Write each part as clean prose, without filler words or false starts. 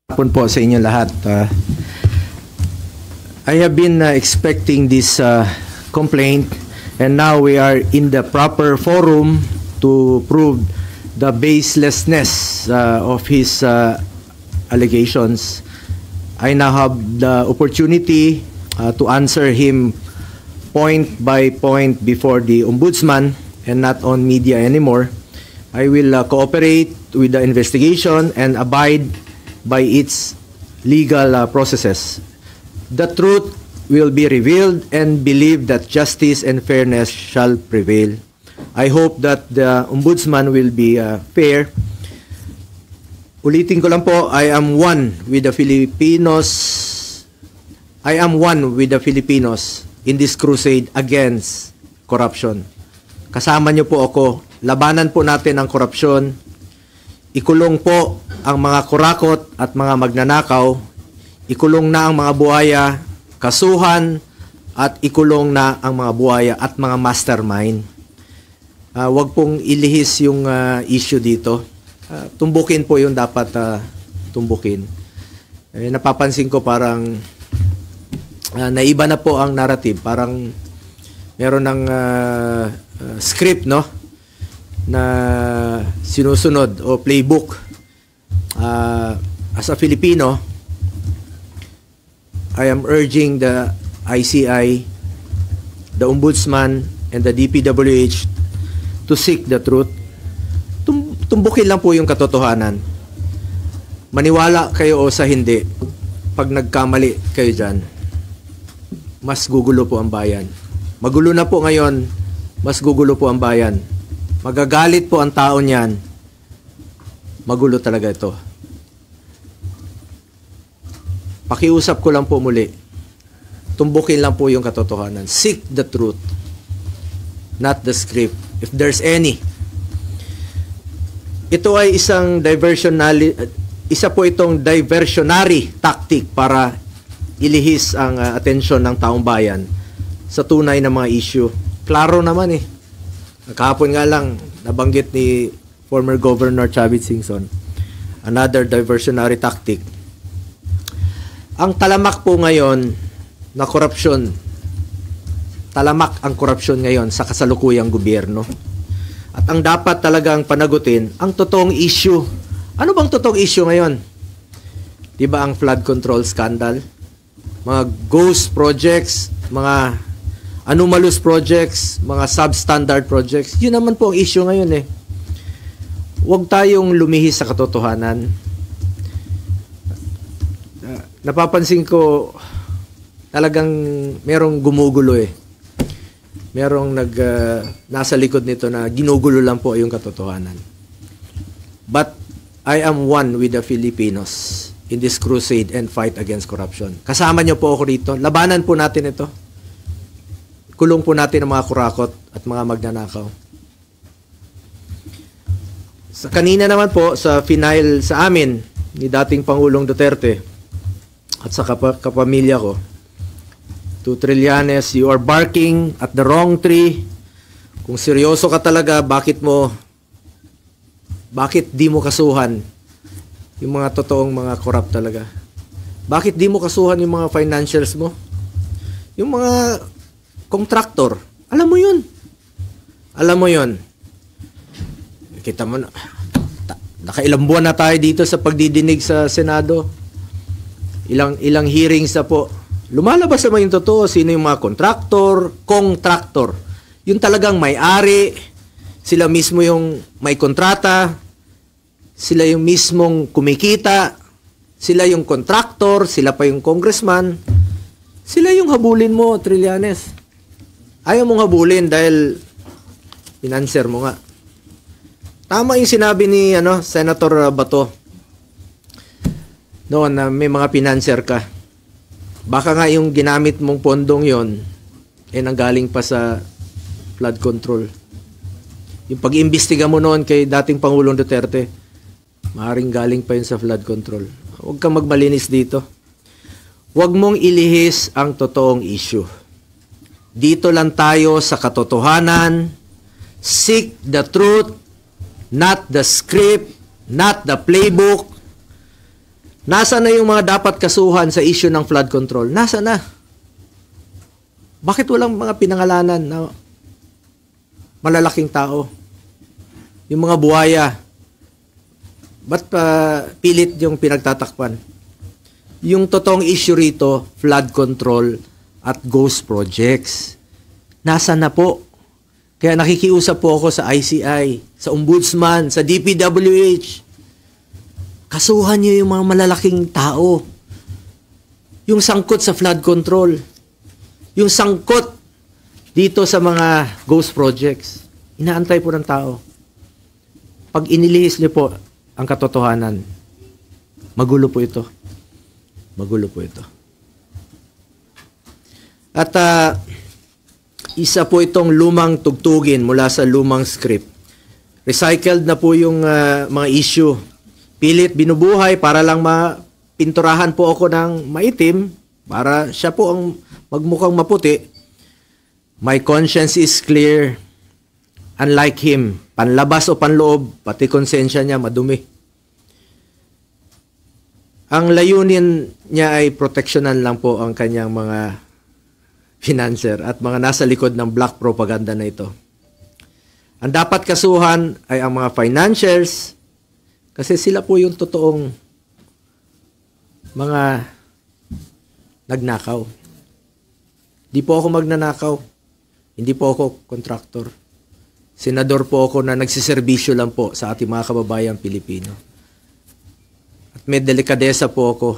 Hapon po sa inyo lahat. I have been expecting this complaint, and now we are in the proper forum to prove the baselessness of his allegations. I now have the opportunity to answer him point by point before the Ombudsman and not on media anymore. I will cooperate with the investigation and abide by its legal processes. The truth will be revealed, and believe that justice and fairness shall prevail. I hope that the Ombudsman will be fair. Ulitin ko lang po, I am one with the Filipinos. I am one with the Filipinos in this crusade against corruption. Kasama niyo po ako. Labanan po natin ang korupsyon. Ikulong po ang mga kurakot at mga magnanakaw. Ikulong na ang mga buhaya, kasuhan, at ikulong na ang mga buhaya at mga mastermind. Huwag pong ilihis yung issue dito. Tumbukin po yung dapat tumbukin. Napapansin ko parang naiba na po ang narrative. Parang meron ng script, no? Na sinusunod o playbook. As a Filipino, I am urging the ICI, the Ombudsman, and the DPWH to seek the truth. Tumbukin lang po yung katotohanan. Maniwala kayo o sa hindi, pag nagkamali kayo dyan, mas gugulo po ang bayan. Magulo na po ngayon, mas gugulo po ang bayan. Magagalit po ang tao niyan. Magulo talaga ito. Pakiusap ko lang po muli. Tumbukin lang po yung katotohanan. Seek the truth, not the script, if there's any. Ito ay isa po itong diversionary tactic para ilihis ang atensyon ng taong bayan sa tunay na mga issue. Klaro naman eh. Kahapon nga lang, nabanggit ni former Governor Chavit Singson, another diversionary tactic. Ang talamak po ngayon na korupsyon, talamak ang korupsyon ngayon sa kasalukuyang gobyerno. At ang dapat talagang panagutin, ang totoong issue. Ano bang totoong issue ngayon? Diba ang flood control scandal? Mga ghost projects, mga anomalous projects, mga substandard projects, yun naman po ang issue ngayon eh. Huwag tayong lumihis sa katotohanan. Napapansin ko, talagang merong gumugulo eh. Merong nasa likod nito na ginugulo lang po yung katotohanan. But I am one with the Filipinos in this crusade and fight against corruption. Kasama niyo po ako rito. Labanan po natin ito. Kulong po natin ang mga kurakot at mga magnanakaw. Sa kanina naman po, sa final sa amin ni dating Pangulong Duterte at sa kapamilya ko, to Trillanes, you are barking at the wrong tree. Kung seryoso ka talaga, bakit di mo kasuhan yung mga totoong mga corrupt talaga? Bakit di mo kasuhan yung mga financials mo? Yung mga contractor. Alam mo yun. Alam mo yun. Kita mo na. Nakailang buwan na tayo dito sa pagdidinig sa Senado. Ilang hearings na po. Lumalabas naman yung totoo. Sino yung mga contractor. Yung talagang may-ari. Sila mismo yung may kontrata. Sila yung mismong kumikita. Sila yung contractor. Sila pa yung congressman. Sila yung habulin mo, Trillanes. Ayaw mong habulin dahil financer mo nga. Tama yung sinabi ni Senator Bato noon na may mga financer ka. Baka nga yung ginamit mong pondong yon nanggaling pa sa flood control. Yung pag-imbestiga mo noon kay dating Pangulong Duterte, maaaring galing pa yun sa flood control. Huwag kang magmalinis dito. Huwag mong ilihis ang totoong issue. Dito lang tayo sa katotohanan. Seek the truth, not the script, not the playbook. Nasa na yung mga dapat kasuhan sa issue ng flood control? Nasa na? Bakit walang mga pinangalanan na malalaking tao? Yung mga buhaya, ba't pilit yung pinagtatakpan? Yung totoong issue rito, flood control at ghost projects. Nasa na po? Kaya nakikiusap po ako sa ICI, sa Ombudsman, sa DPWH. Kasuhan niyo yung mga malalaking tao. Yung sangkot sa flood control. Yung sangkot dito sa mga ghost projects. Inaantay po ng tao. Pag inilihis niyo po ang katotohanan, magulo po ito. Magulo po ito. At isa po itong lumang tugtugin mula sa lumang script. Recycled na po yung mga issue. Pilit binubuhay para lang mapinturahan po ako ng maitim para siya po ang magmukhang maputi. My conscience is clear. Unlike him, panlabas o panloob, pati konsensya niya madumi. Ang layunin niya ay proteksyonan lang po ang kanyang mga financer at mga nasa likod ng black propaganda na ito. Ang dapat kasuhan ay ang mga financiers kasi sila po yung totoong mga nagnakaw. Hindi po ako magnanakaw. Hindi po ako kontraktor. Senador po ako na nagsiservisyo lang po sa ating mga kababayang Pilipino. At may delikadesa po ako.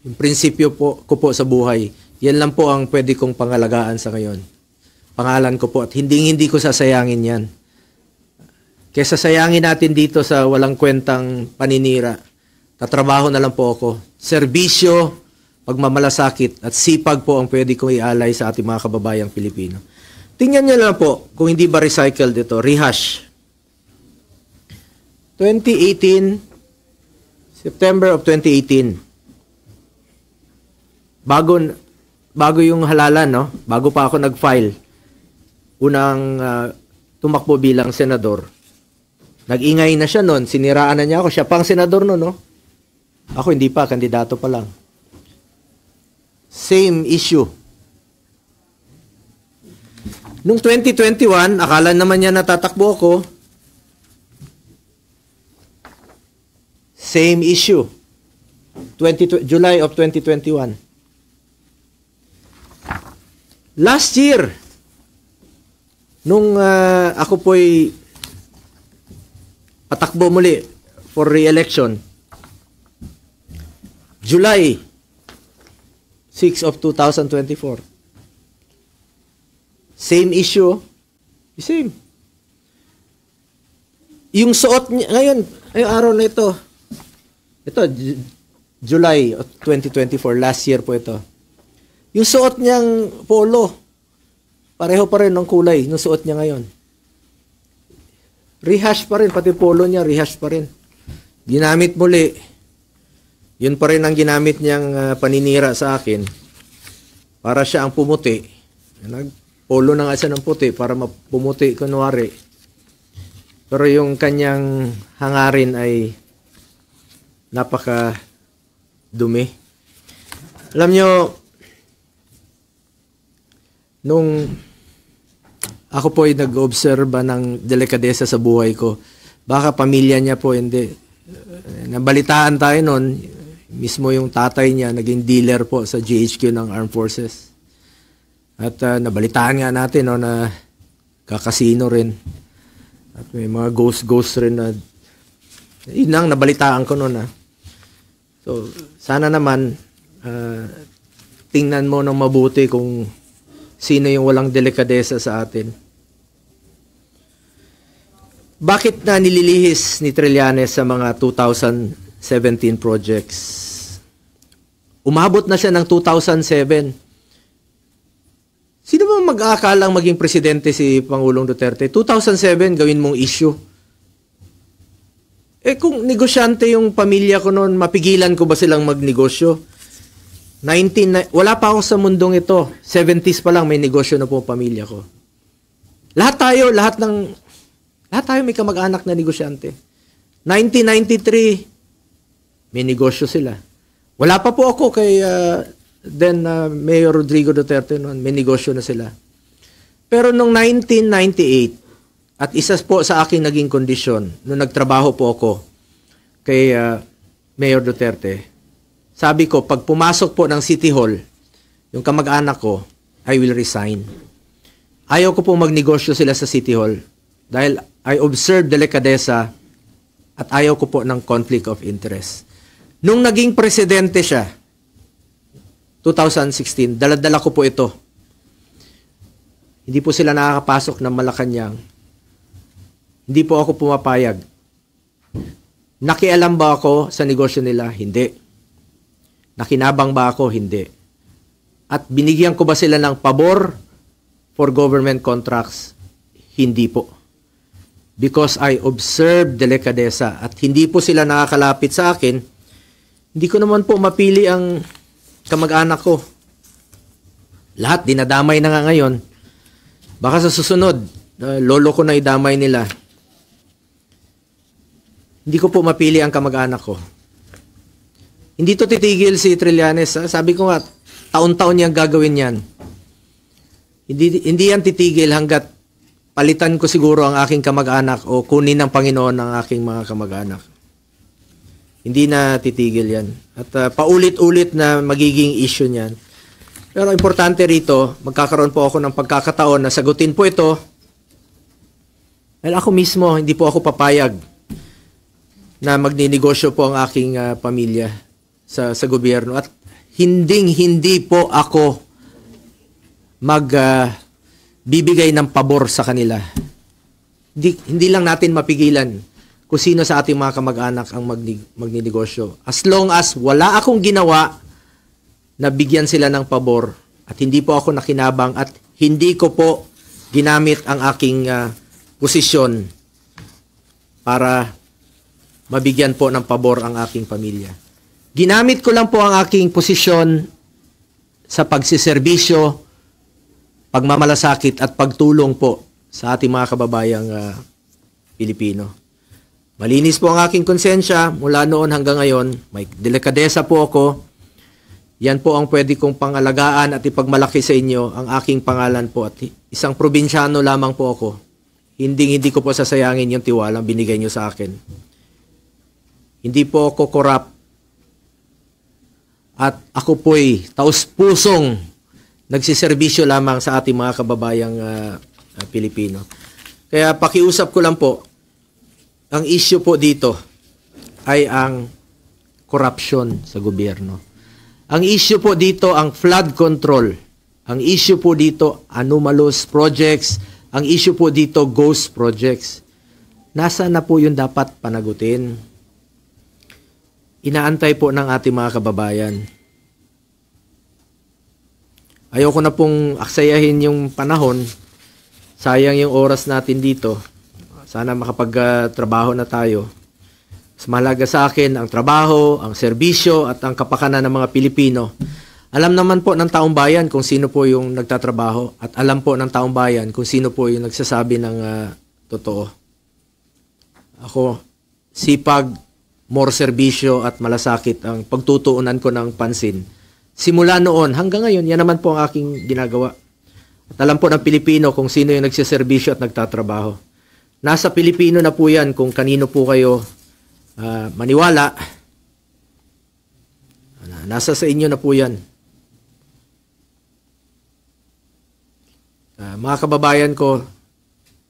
Yung prinsipyo po ko po sa buhay, yan lang po ang pwede kong pangalagaan sa ngayon. Pangalan ko po at hindi ko sasayangin yan. Kesa sayangin natin dito sa walang kwentang paninira, tatrabaho na lang po ako. Serbisyo, pagmamalasakit at sipag po ang pwede kong ialay sa ating mga kababayang Pilipino. Tingnan nyo lang po kung hindi ba recycled ito. Rehash. 2018, September of 2018. Bago yung halalan, no? Bago pa ako nag-file. Unang tumakbo bilang senador. Nag-ingay na siya noon. Siniraan na niya ako. Siya pang senador noon, no? Ako hindi pa. Kandidato pa lang. Same issue. Nung 2021, akala naman niya natatakbo ako. Same issue. July of 2021. Last year, nung ako po'y patakbo muli for re-election, July 6 of 2024. Same issue. Same. Yung suot niya, ngayon, ay araw na ito. Ito, July of 2024, last year po ito. Yung suot niyang polo, pareho pa rin ng kulay, yung suot niya ngayon. Rehash pa rin, pati polo niya, rehash pa rin. Ginamit muli. Yun pa rin ang ginamit niyang paninira sa akin para siya ang pumuti. Nagpolo na nga siya ng puti para mapumuti kunwari. Pero yung kanyang hangarin ay napaka dumi. Alam nyo, nung ako po ay nag-obserba ng delikadesa sa buhay ko, baka pamilya niya po hindi. Nabalitaan tayo noon, mismo yung tatay niya naging dealer po sa GHQ ng Armed Forces. At nabalitaan nga natin no, na kakasino rin. At may mga ghost rin na yun ang nabalitaan ko noon. So, sana naman tingnan mo ng mabuti kung sino yung walang delikadesa sa atin. Bakit na nililihis ni Trillanes sa mga 2017 projects? Umabot na siya ng 2007. Sino ba mag-aakalang maging presidente si Pangulong Duterte? 2007, gawin mong issue. Kung negosyante yung pamilya ko noon, mapigilan ko ba silang magnegosyo? Wala pa ako sa mundong ito. 70s pa lang may negosyo na po pamilya ko. Lahat tayo may kamag-anak na negosyante. 1993, may negosyo sila. Wala pa po ako kay Mayor Rodrigo Duterte noon. May negosyo na sila. Pero noong 1998, at isa po sa aking naging kondisyon, nung nagtrabaho po ako kay Mayor Duterte, sabi ko, pag pumasok po ng City Hall, yung kamag-anak ko, I will resign. Ayaw ko po magnegosyo sila sa City Hall dahil I observe delikadesa at ayaw ko po ng conflict of interest. Nung naging presidente siya, 2016, dala-dala ko po ito. Hindi po sila nakakapasok ng Malacanang. Hindi po ako pumapayag. Nakialam ba ako sa negosyo nila? Hindi. Nakinabang ba ako? Hindi. At binigyan ko ba sila ng pabor for government contracts? Hindi po. Because I observed delikadesa at hindi po sila nakakalapit sa akin, hindi ko naman po mapili ang kamag-anak ko. Lahat dinadamay na nga ngayon. Baka sa susunod, lolo ko na idamay nila. Hindi ko po mapili ang kamag-anak ko. Hindi to titigil si Trillanes. Sabi ko nga, taon-taon niyang gagawin yan. Hindi yan titigil hanggat palitan ko siguro ang aking kamag-anak o kunin ng Panginoon ang aking mga kamag-anak. Hindi na titigil yan. At paulit-ulit na magiging issue niyan. Pero importante rito, magkakaroon po ako ng pagkakataon na sagutin po ito. Dahil ako mismo, hindi po ako papayag na magninegosyo po ang aking pamilya sa gobyerno. At hindi po ako magbibigay ng pabor sa kanila. Hindi lang natin mapigilan kung sino sa ating mga kamag-anak ang magninegosyo. As long as wala akong ginawa na bigyan sila ng pabor at hindi po ako nakinabang at hindi ko po ginamit ang aking posisyon para mabigyan po ng pabor ang aking pamilya. Ginamit ko lang po ang aking posisyon sa pagsiserbisyo, pagmamalasakit at pagtulong po sa ating mga kababayang Pilipino. Malinis po ang aking konsensya mula noon hanggang ngayon. May delikadesa po ako. Yan po ang pwede kong pangalagaan at ipagmalaki sa inyo ang aking pangalan po. At isang probinsyano lamang po ako. Hindi ko po sasayangin yung tiwalang binigay nyo sa akin. Hindi po ako korap. At ako po'y taus-pusong nagsiservisyo lamang sa ating mga kababayang Pilipino. Kaya pakiusap ko lang po, ang issue po dito ay ang corruption sa gobyerno. Ang issue po dito ang flood control. Ang issue po dito anomalous projects. Ang issue po dito ghost projects. Nasaan na po yung dapat panagutin? Inaantay po ng ating mga kababayan. Ayoko na pong aksayahin yung panahon. Sayang yung oras natin dito. Sana makapagtrabaho na tayo. Mas mahalaga sa akin ang trabaho, ang serbisyo at ang kapakanan ng mga Pilipino. Alam naman po ng taong bayan kung sino po yung nagtatrabaho at alam po ng taong bayan kung sino po yung nagsasabi ng totoo. Ako, sipag, more serbisyo at malasakit ang pagtutuunan ko ng pansin. Simula noon hanggang ngayon, yan naman po ang aking ginagawa. At alam po ng Pilipino kung sino yung nagsiservisyo at nagtatrabaho. Nasa Pilipino na po yan kung kanino po kayo maniwala. Nasa sa inyo na po yan. Mga kababayan ko,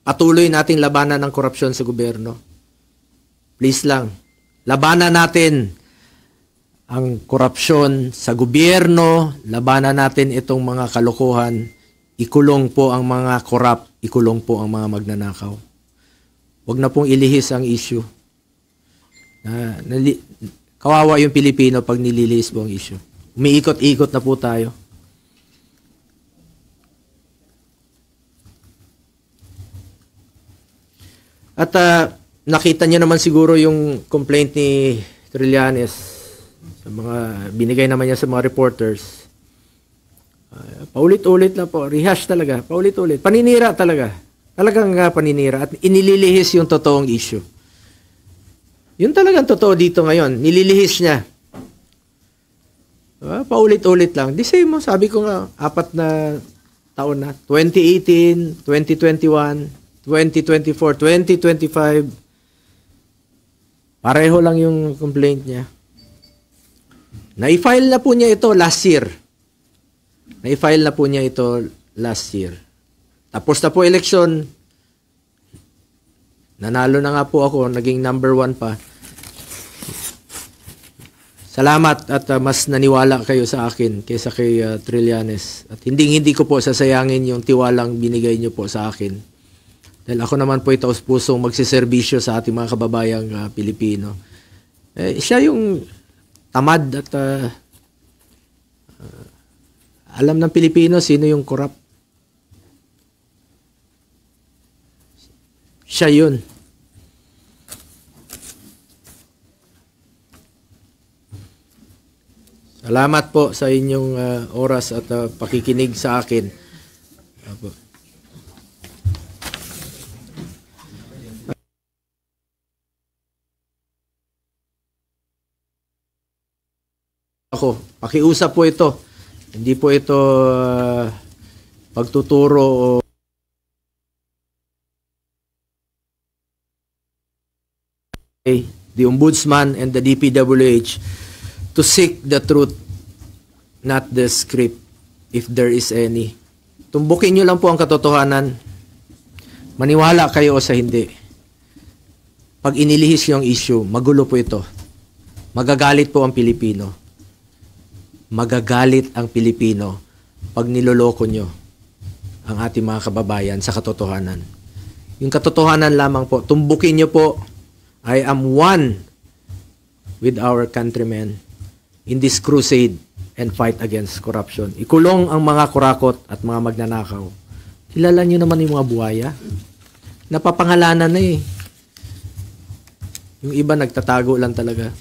patuloy nating labanan ng korupsyon sa gobyerno. Please lang, labanan natin ang korupsyon sa gobyerno, labanan natin itong mga kalokohan, ikulong po ang mga korap, ikulong po ang mga magnanakaw. Huwag na pong ilihis ang issue. Kawawa yung Pilipino pag nililihis po ang issue. Umiikot-ikot na po tayo. At nakita niyo naman siguro yung complaint ni Trillanes sa mga binigay naman niya sa mga reporters. Paulit-ulit na po, rehash talaga, paulit-ulit. Paninira talaga. Talagang paninira at inililihis yung totoong issue. Yun talagang totoo dito ngayon. Nililihis niya. Paulit-ulit lang. The same, sabi ko nga, 4 na taon na. 2018, 2021, 2024, 2025. Pareho lang yung complaint niya. Na-file na po niya ito last year. Tapos na po election. Nanalo na nga po ako. Naging number 1 pa. Salamat at mas naniwala kayo sa akin kaysa kay Trillanes. At hindi ko po sasayangin yung tiwalang binigay niyo po sa akin. Dahil ako naman po taos-pusong magsiservisyo sa ating mga kababayang Pilipino. Siya yung tamad at alam ng Pilipino sino yung corrupt. Siya yun. Salamat po sa inyong oras at pakikinig sa akin. Pakiusap po ito. Hindi po ito pagtuturo o the Ombudsman and the DPWH to seek the truth, not the script, if there is any. Tumbukin nyo lang po ang katotohanan. Maniwala kayo o sa hindi. Pag inilihis yung issue, magulo po ito. Magagalit po ang Pilipino. Magagalit ang Pilipino pag niloloko nyo ang ating mga kababayan sa katotohanan. Yung katotohanan lamang po, tumbukin nyo po, I am one with our countrymen in this crusade and fight against corruption. Ikulong ang mga kurakot at mga magnanakaw. Kilala nyo naman yung mga buhaya. Napapangalanan na eh. Yung iba nagtatago lang talaga.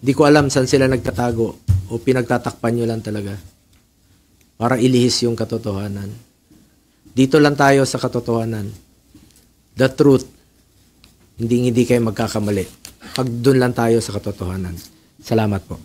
Di ko alam saan sila nagtatago o pinagtatakpan nyo lang talaga para ilihis yung katotohanan. Dito lang tayo sa katotohanan. The truth. Hindi kayo magkakamali. Pag doon lang tayo sa katotohanan. Salamat po.